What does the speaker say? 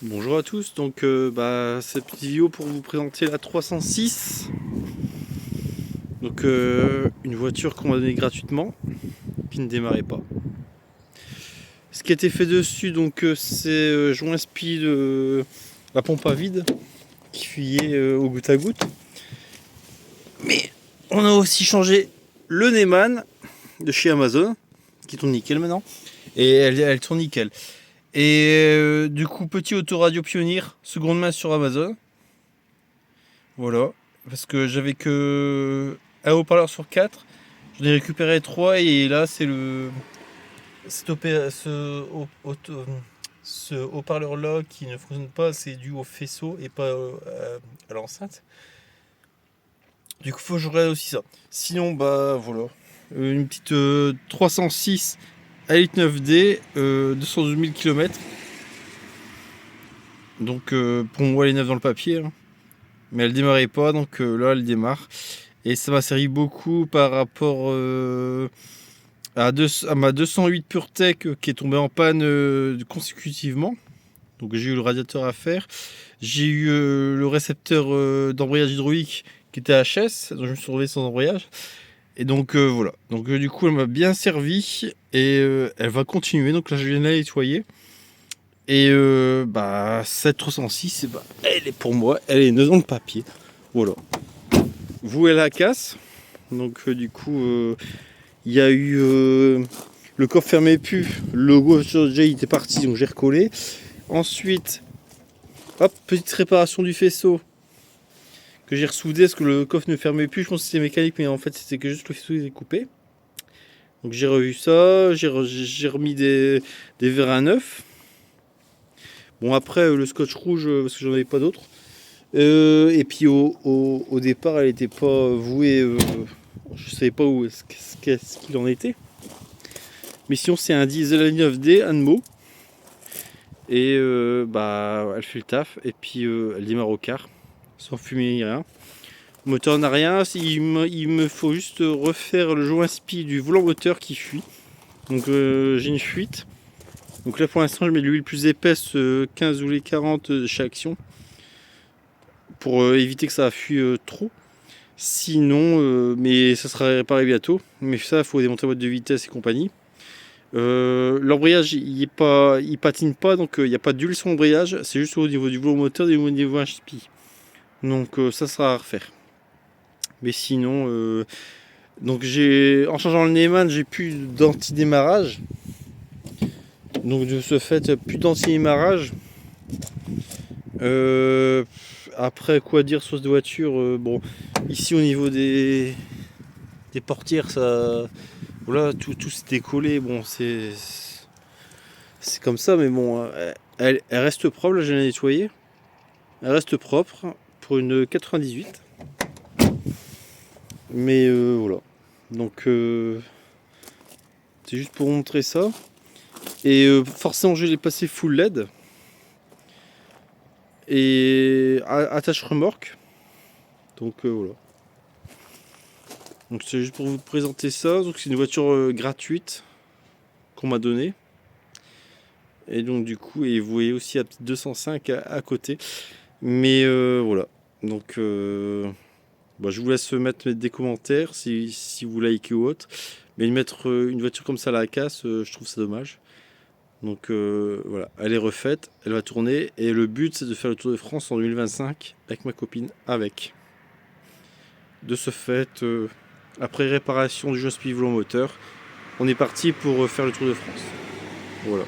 Bonjour à tous, donc cette petite vidéo pour vous présenter la 306. Donc une voiture qu'on m'a donnée gratuitement, qui ne démarrait pas. Ce qui a été fait dessus, donc c'est joint spi de la pompe à vide qui fuyait au goutte à goutte. Mais on a aussi changé le Neyman de chez Amazon, qui tourne nickel maintenant, et elle tourne nickel. Et du coup, petit autoradio Pioneer, seconde main sur Amazon. Voilà, parce que j'avais que un haut-parleur sur 4. J'en ai récupéré 3 et là c'est ce haut-parleur là qui ne fonctionne pas, c'est dû au faisceau et pas à l'enceinte. Du coup faut que je regarde aussi ça. Sinon voilà, une petite 306 à 9D, 212 000 km. Donc pour moi elle est neuve dans le papier, hein. Mais elle démarrait pas, donc là elle démarre. Et ça m'a servi beaucoup par rapport à ma 208 PureTech qui est tombée en panne consécutivement. Donc j'ai eu le radiateur à faire. J'ai eu le récepteur d'embrayage hydraulique qui était HS, donc je me suis retrouvé sans embrayage. Et donc voilà. Donc du coup elle m'a bien servi et elle va continuer. Donc là je viens de la nettoyer. Et cette 306, elle est pour moi, elle est neuve dans le papier. Voilà. Vous elle la casse. Donc du coup il y a eu le coffre fermait plus, le logo J était parti, donc j'ai recollé. Ensuite, hop, petite réparation du faisceau que j'ai ressoudé parce que le coffre ne fermait plus. Je pense que c'était mécanique, mais en fait c'était que juste le faisceau qui était coupé. Donc j'ai revu ça, j'ai remis des verres à neuf. Bon après le scotch rouge parce que j'en avais pas d'autres. Et puis au départ elle n'était pas vouée, je savais pas où qu'est-ce qu'il en était. Mais sinon c'est un diesel 9D Anmo. Et elle fait le taf. Et puis elle démarre au quart. Sans fumer ni rien. Le moteur n'a rien. Il me faut juste refaire le joint spi du volant moteur qui fuit. Donc j'ai une fuite. Donc là pour l'instant je mets de l'huile plus épaisse 15 ou les 40 de chez Action. Pour éviter que ça fuit trop. Sinon, mais ça sera réparé bientôt. Mais ça, il faut démonter la boîte de vitesse et compagnie. L'embrayage il patine pas, donc il n'y a pas d'huile sur l'embrayage, c'est juste au niveau du volant moteur et au niveau HPI. Donc ça sera à refaire. Mais sinon, donc en changeant le Neyman, j'ai plus d'anti-démarrage. Donc de ce fait, plus d'anti-démarrage. Après, quoi dire sur cette voiture, bon, ici au niveau des portières, ça, voilà, tout s'est décollé. Bon, c'est comme ça, mais bon, elle reste propre. Là, je l'ai nettoyée. Elle reste propre pour une 98. Mais voilà. Donc, c'est juste pour montrer ça. Et forcément, je l'ai passé full LED. Et attache remorque. Donc, voilà. Donc, c'est juste pour vous présenter ça. Donc, c'est une voiture gratuite qu'on m'a donnée. Et donc, du coup, et vous voyez aussi la petite 205 à côté. Mais voilà. Donc, je vous laisse mettre des commentaires si vous likez ou autre. Mais de mettre une voiture comme ça à la casse, je trouve ça dommage. Donc voilà, elle est refaite, elle va tourner. Et le but, c'est de faire le Tour de France en 2025 avec ma copine avec. De ce fait, après réparation du Just volant moteur, on est parti pour faire le Tour de France. Voilà.